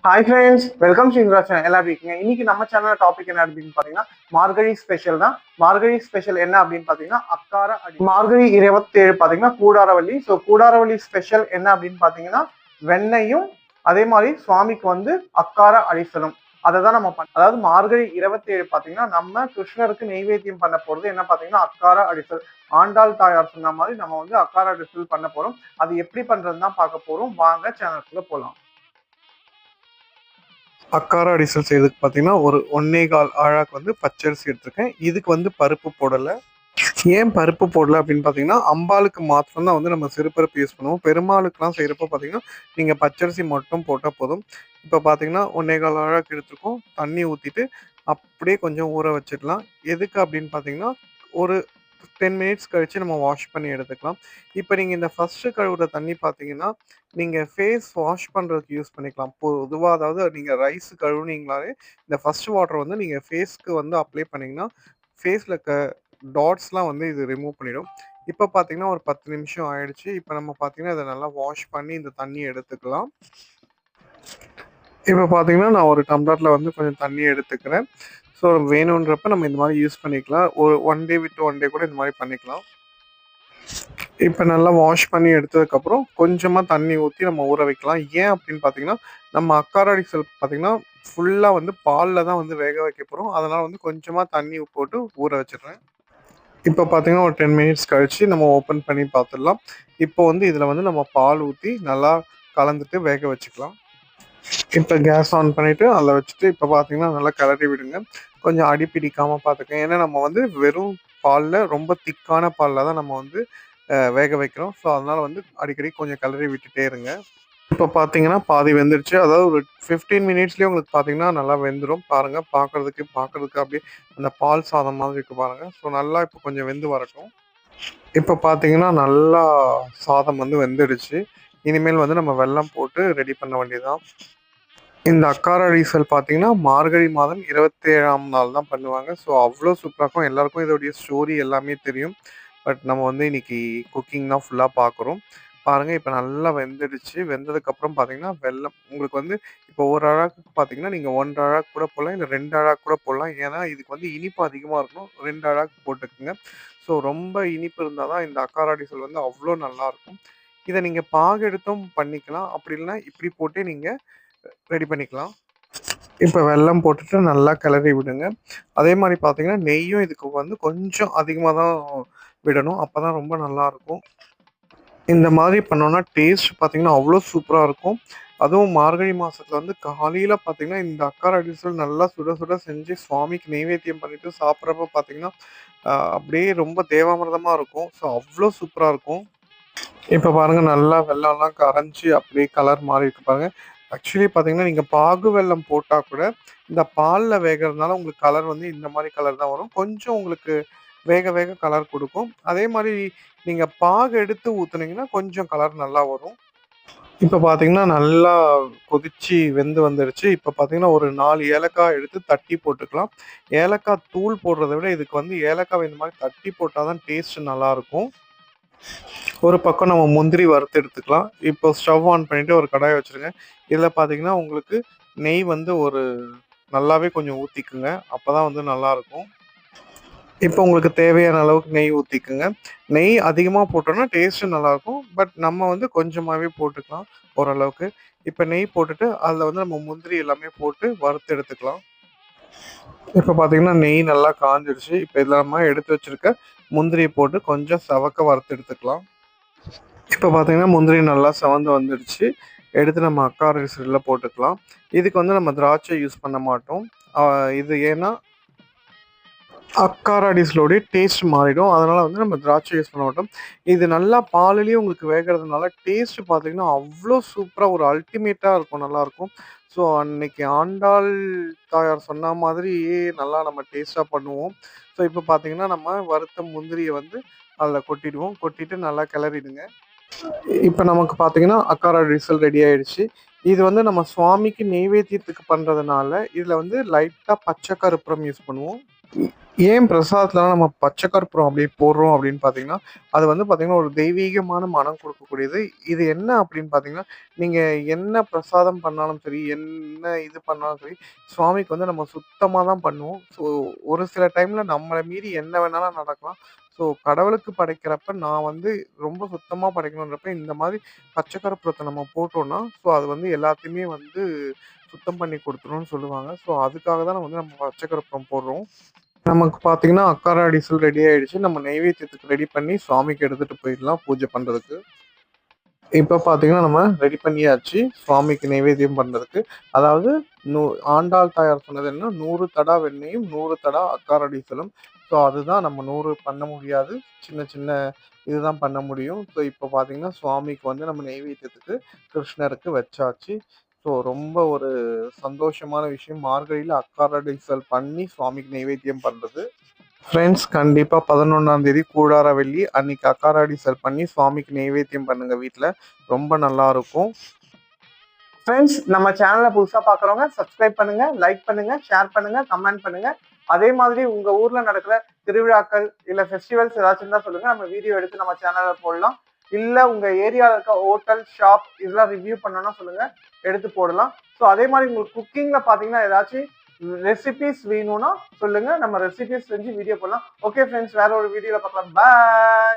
Hi friends, welcome to Indira channel. எல்லாம் இருக்கீங்க. இன்னைக்கு நம்ம சேனல் டாபிக் என்ன அப்படின்னு பாத்தீங்கன்னா மார்கழி ஸ்பெஷல் தான். மார்கழி ஸ்பெஷல் என்ன அப்படின்னு பாத்தீங்கன்னா அக்கார அடி. மார்கழி 27 பாத்தீங்கன்னா கூடாரவள்ளி. ஸோ கூடாரவள்ளி ஸ்பெஷல் என்ன அப்படின்னு பாத்தீங்கன்னா வெண்ணையும் அதே மாதிரி சுவாமிக்கு வந்து அக்கார அடிசலும். அதை தான் நம்ம அதாவது மார்கழி 27 பாத்தீங்கன்னா நம்ம கிருஷ்ணருக்கு நெய்வேத்தியம் பண்ண போறது என்ன பாத்தீங்கன்னா அக்கார அடிசல். ஆண்டாள் தாயார் சொன்ன மாதிரி நம்ம வந்து அக்கார அடிசல் பண்ண போறோம். அது எப்படி பண்றதுன்னு தான் பார்க்க போறோம். வாங்க சேனலுக்குள்ள போலாம். அக்கார அடிசல் செய்யறதுக்கு பார்த்தீங்கன்னா ஒரு 1.25 ஆழாக்கு வந்து பச்சரிசி எடுத்திருக்கேன். இதுக்கு வந்து பருப்பு போடலை. ஏன் பருப்பு போடலை அப்படின்னு பார்த்தீங்கன்னா அம்பாளுக்கு மாத்திரம் தான் வந்து நம்ம சிறுபருப்பு யூஸ் பண்ணுவோம். பெருமாளுக்குலாம் செய்கிறப்ப பார்த்தீங்கன்னா நீங்கள் பச்சரிசி மட்டும் போட்டால் போதும். இப்போ பார்த்தீங்கன்னா 1.25 ஆழாக்கு எடுத்துருக்கோம். தண்ணி ஊற்றிட்டு அப்படியே கொஞ்சம் ஊற வச்சிடலாம். எதுக்கு அப்படின்னு பார்த்தீங்கன்னா ஒரு 10 மினிட்ஸ் கழிச்சு நம்ம வாஷ் பண்ணி எடுத்துக்கலாம். இப்போ நீங்கள் இந்த ஃபர்ஸ்ட்டு கழுவுற தண்ணி பார்த்தீங்கன்னா நீங்கள் ஃபேஸ் வாஷ் பண்ணுறதுக்கு யூஸ் பண்ணிக்கலாம். பொதுவாக அதாவது நீங்கள் ரைஸ் கழுவுனீங்களாலே இந்த ஃபர்ஸ்ட் வாட்டர் வந்து நீங்கள் ஃபேஸ்க்கு வந்து அப்ளை பண்ணிங்கன்னா ஃபேஸில் இருக்க டாட்ஸ்லாம் வந்து இது ரிமூவ் பண்ணிடும். இப்போ பார்த்தீங்கன்னா ஒரு 10 நிமிஷம் ஆயிடுச்சு. இப்போ நம்ம பார்த்தீங்கன்னா இதை நல்லா வாஷ் பண்ணி இந்த தண்ணியை எடுத்துக்கலாம். இப்போ பார்த்தீங்கன்னா நான் ஒரு டம்ளரில் வந்து கொஞ்சம் தண்ணி எடுத்துக்கிறேன். ஸோ வேணுன்றப்ப நம்ம இந்த மாதிரி யூஸ் பண்ணிக்கலாம். ஒரு 1 டே விட்டு 1 டே கூட இந்த மாதிரி பண்ணிக்கலாம். இப்போ நல்லா வாஷ் பண்ணி எடுத்ததுக்கப்புறம் கொஞ்சமாக தண்ணி ஊற்றி நம்ம ஊற வைக்கலாம். ஏன் அப்படின்னு பார்த்தீங்கன்னா நம்ம அக்கார அடிசல் பார்த்தீங்கன்னா ஃபுல்லாக வந்து பாலில் தான் வந்து வேக வைக்க போகிறோம். அதனால் வந்து கொஞ்சமாக தண்ணி போட்டு ஊற வச்சிடுறேன். இப்போ பார்த்தீங்கன்னா ஒரு 10 மினிட்ஸ் கழிச்சு நம்ம ஓப்பன் பண்ணி பார்த்துடலாம். இப்போ வந்து இதில் வந்து நம்ம பால் ஊற்றி நல்லா கலந்துட்டு வேக வச்சுக்கலாம். இப்போ கேஸ் ஆன் பண்ணிவிட்டு அதில் வச்சுட்டு இப்போ பார்த்தீங்கன்னா நல்லா கிளறி விடுங்க. கொஞ்சம் அடி பிடிக்காமல் பார்த்துக்கங்க. ஏன்னா நம்ம வந்து வெறும் பாலில் ரொம்ப திக்கான பாலில் தான் நம்ம வந்து வேக வைக்கிறோம். ஸோ அதனால் வந்து அடிக்கடி கொஞ்சம் கிளறி விட்டுட்டே இருங்க. இப்போ பார்த்தீங்கன்னா பாதி வெந்துருச்சு. அதாவது ஒரு 15 மினிட்ஸ்லேயே உங்களுக்கு பார்த்தீங்கன்னா நல்லா வெந்துடும். பாருங்கள், பார்க்குறதுக்கு அப்படியே அந்த பால் சாதம் மாதிரி இருக்குது பாருங்கள். ஸோ நல்லா இப்போ கொஞ்சம் வெந்து வரட்டும். இப்போ பார்த்தீங்கன்னா நல்லா சாதம் வந்து வெந்துடுச்சு. இனிமேல் வந்து நம்ம வெல்லம் போட்டு ரெடி பண்ண வேண்டியதுதான். இந்த அக்கார அடிசல் பார்த்தீங்கன்னா மார்கழி மாதம் 27ஆம் நாள் தான் பண்ணுவாங்க. ஸோ அவ்வளோ சூப்பராக இருக்கும். எல்லாருக்கும் இதோடைய ஸ்டோரி எல்லாமே தெரியும். பட் நம்ம வந்து இன்னைக்கு குக்கிங் தான் ஃபுல்லாக பார்க்குறோம். பாருங்கள், இப்போ நல்லா வெந்துடுச்சு. வெந்ததுக்கப்புறம் பார்த்தீங்கன்னா வெல்லம் உங்களுக்கு வந்து இப்போ ஒரு அழாக்கு பார்த்தீங்கன்னா நீங்கள் 1 அழாக்கு கூட போடலாம், இல்லை 2 அழாக்கு கூட போடலாம். ஏன்னா இதுக்கு வந்து இனிப்பு அதிகமாக இருக்கணும். 2 அழாக்கு போட்டுக்குங்க. ஸோ ரொம்ப இனிப்பு இருந்தால் தான் இந்த அக்கார அடிசல் வந்து அவ்வளோ நல்லாயிருக்கும். இதை நீங்கள் பாகு எடுத்தும் பண்ணிக்கலாம். அப்படி இல்லைன்னா இப்படி போட்டே நீங்கள் ரெடி பண்ணிக்கலாம். இப்போ வெல்லம் போட்டுட்டு நல்லா கிளறி விடுங்க. அதே மாதிரி பார்த்தீங்கன்னா நெய்யும் இதுக்கு வந்து கொஞ்சம் அதிகமாக தான் விடணும். அப்போ தான் ரொம்ப நல்லாயிருக்கும். இந்த மாதிரி பண்ணோன்னா டேஸ்ட் பார்த்தீங்கன்னா அவ்வளோ சூப்பராக இருக்கும். அதுவும் மார்கழி மாதத்தில் வந்து காலையில் பார்த்தீங்கன்னா இந்த அக்கார அடிசல் நல்லா சுட சுட செஞ்சு சுவாமிக்கு நெய்வேத்தியம் பண்ணிவிட்டு சாப்பிட்றப்ப பார்த்தீங்கன்னா அப்படியே ரொம்ப தேவாமிர்தமாக இருக்கும். ஸோ அவ்வளோ சூப்பராக இருக்கும். இப்போ பாருங்கள், நல்லா வெல்லம்லாம் கரைஞ்சி அப்படியே கலர் மாறி இருக்கு பாருங்கள். ஆக்சுவலி பார்த்தீங்கன்னா நீங்கள் பாகு வெல்லம் போட்டால் கூட இந்த பாலில் வேகிறதுனால உங்களுக்கு கலர் வந்து இந்த மாதிரி கலர் தான் வரும். கொஞ்சம் உங்களுக்கு வேக வேக கலர் கொடுக்கும். அதே மாதிரி நீங்கள் பாகு எடுத்து ஊற்றுனீங்கன்னா கொஞ்சம் கலர் நல்லா வரும். இப்போ பார்த்தீங்கன்னா நல்லா கொதிச்சு வெந்து வந்துடுச்சு. இப்போ பார்த்தீங்கன்னா ஒரு 4 ஏலக்காய் எடுத்து தட்டி போட்டுக்கலாம். ஏலக்காய் தூள் போடுறத விட இதுக்கு வந்து ஏலக்காய் இந்த மாதிரி தட்டி போட்டால் தான் டேஸ்ட் நல்லாயிருக்கும். ஒரு பக்கம் நம்ம முந்திரி வறுத்து எடுத்துக்கலாம். இப்போ ஸ்டவ் ஆன் பண்ணிவிட்டு ஒரு கடாயை வச்சுருங்க. இதில் பார்த்தீங்கன்னா உங்களுக்கு நெய் வந்து ஒரு நல்லாவே கொஞ்சம் ஊற்றிக்குங்க. அப்போ தான் வந்து நல்லாயிருக்கும். இப்போ உங்களுக்கு தேவையான அளவுக்கு நெய் ஊற்றிக்குங்க. நெய் அதிகமாக போட்டோன்னா டேஸ்ட்டும் நல்லாயிருக்கும். பட் நம்ம வந்து கொஞ்சமாகவே போட்டுக்கலாம் ஓரளவுக்கு. இப்போ நெய் போட்டுட்டு அதில் வந்து நம்ம முந்திரி எல்லாமே போட்டு வறுத்து எடுத்துக்கலாம். இப்போ பார்த்தீங்கன்னா நெய் நல்லா காஞ்சிடுச்சு. இப்போ இதில் நம்ம எடுத்து வச்சுருக்க முந்திரியை போட்டு கொஞ்சம் செவக்க வறுத்து எடுத்துக்கலாம். இப்போ பார்த்தீங்கன்னா முந்திரி நல்லா செவந்து வந்துடுச்சு. எடுத்து நம்ம அக்கார அடிசலில் போட்டுக்கலாம். இதுக்கு வந்து நம்ம திராட்சை யூஸ் பண்ண மாட்டோம். இது ஏன்னா அக்கார அடிசலோடைய டேஸ்ட் மாறிடும். அதனால் வந்து நம்ம திராட்சை யூஸ் பண்ண மாட்டோம். இது நல்லா பாலுலேயே உங்களுக்கு வேகிறதுனால டேஸ்ட் பார்த்தீங்கன்னா அவ்வளோ சூப்பராக ஒரு அல்டிமேட்டாக இருக்கும், நல்லாயிருக்கும். ஸோ அன்னைக்கு ஆண்டாள் தாயார் சொன்ன மாதிரியே நல்லா நம்ம டேஸ்ட்டாக பண்ணுவோம். ஸோ இப்போ பார்த்தீங்கன்னா நம்ம வறுத்த முந்திரியை வந்து அதில் கொட்டிடுவோம். கொட்டிட்டு நல்லா கிளறிடுங்க. இப்போ நமக்கு பார்த்தீங்கன்னா அக்கார அடிசல் ரெடி ஆயிடுச்சு. இது வந்து நம்ம சுவாமிக்கு நெய்வேத்தியத்துக்கு பண்ணுறதுனால இதில் வந்து லைட்டாக பச்சை கற்பூரம் யூஸ் பண்ணுவோம். ஏன் பிரசாதத்துலலாம் நம்ம பச்சை கற்பூரம் அப்படியே போடுறோம் அப்படின்னு பார்த்தீங்கன்னா, அது வந்து பார்த்தீங்கன்னா, ஒரு தெய்வீகமான மனம் குடுக்கக்கூடியது. இது என்ன அப்படின்னு பார்த்தீங்கன்னா, நீங்க என்ன பிரசாதம் பண்ணாலும் சரி, என்ன இது பண்ணாலும் சரி, சுவாமிக்கு வந்து நம்ம சுத்தமா தான் பண்ணுவோம். ஸோ, ஒரு சில டைம்ல நம்மள மீறி என்ன வேணாலும் நடக்கலாம். ஸோ, கடவுளுக்கு படைக்கிறப்ப நான் வந்து ரொம்ப சுத்தமா படைக்கணுன்றப்ப, இந்த மாதிரி பச்சை கற்பூரத்த நம்ம போட்டோம்னா, ஸோ அது வந்து எல்லாத்தையுமே வந்து சுத்தம் பண்ணி குடுத்துரும்னு சொல்லுவாங்க. ஸோ, அதுக்காக தான் நம்ம பச்சை கற்பூரம் போடுறோம். நமக்கு பார்த்தீங்கன்னா, அக்காரா டீசல் ரெடி ஆயிடுச்சு. நம்ம நெய்வேத்தியத்துக்கு ரெடி பண்ணி சுவாமிக்கு எடுத்துட்டு போயிடலாம் பூஜை பண்றதுக்கு. இப்ப பார்த்தீங்கன்னா, நம்ம ரெடி பண்ணியாச்சு. சுவாமிக்கு நெய்வேத்தியம் பண்றதுக்கு. அதாவது நூ ஆண்டாள் தாயார் சொன்னது என்ன 100 தடா வெண்ணெயும், 100 தடா அக்கார டீசலும். ஸோ, அதுதான் நம்ம 100 பண்ண முடியாது. சின்ன சின்ன இதுதான் பண்ண முடியும். ஸோ, இப்ப பார்த்தீங்கன்னா, சுவாமிக்கு வந்து நம்ம நெய்வேத்தியத்துக்கு கிருஷ்ணருக்கு வச்சாச்சு. ஸோ, ரொம்ப ஒரு சந்தோஷமான விஷயம். மார்கழியில அக்கார டீசல் பண்ணி சுவாமிக்கு நெய்வேத்தியம் பண்றது. ஃப்ரெண்ட்ஸ் கண்டிப்பா 11ஆம் தேதி கூடார வெள்ளி அன்னைக்கு அக்காராடி செல் பண்ணி சுவாமிக்கு நெய்வேத்தியம் பண்ணுங்க வீட்ல. ரொம்ப நல்லா இருக்கும். ஃப்ரெண்ட்ஸ் நம்ம சேனலை புதுசா பார்க்குறவங்க சப்ஸ்கிரைப் பண்ணுங்க, லைக் பண்ணுங்க, ஷேர் பண்ணுங்க, கமெண்ட் பண்ணுங்க. அதே மாதிரி உங்க ஊர்ல நடக்கிற திருவிழாக்கள் இல்ல ஃபெஸ்டிவல்ஸ் ஏதாச்சும் இருந்தா சொல்லுங்க. நம்ம வீடியோ எடுத்து நம்ம சேனல்ல போடலாம். இல்ல உங்க ஏரியால இருக்க ஹோட்டல், ஷாப் இதெல்லாம் ரிவ்யூ பண்ணணும்னா சொல்லுங்க. எடுத்து போடலாம். ஸோ அதே மாதிரி உங்களுக்கு குக்கிங்ல பாத்தீங்கன்னா ஏதாச்சும் ரெசிபிஸ் வேணும்னா சொல்லுங்க. நம்ம ரெசிபிஸ் செஞ்சு வீடியோ போடலாம். ஓகே ஃப்ரெண்ட்ஸ் வேற ஒரு வீடியோல பார்க்கலாம். பாய்.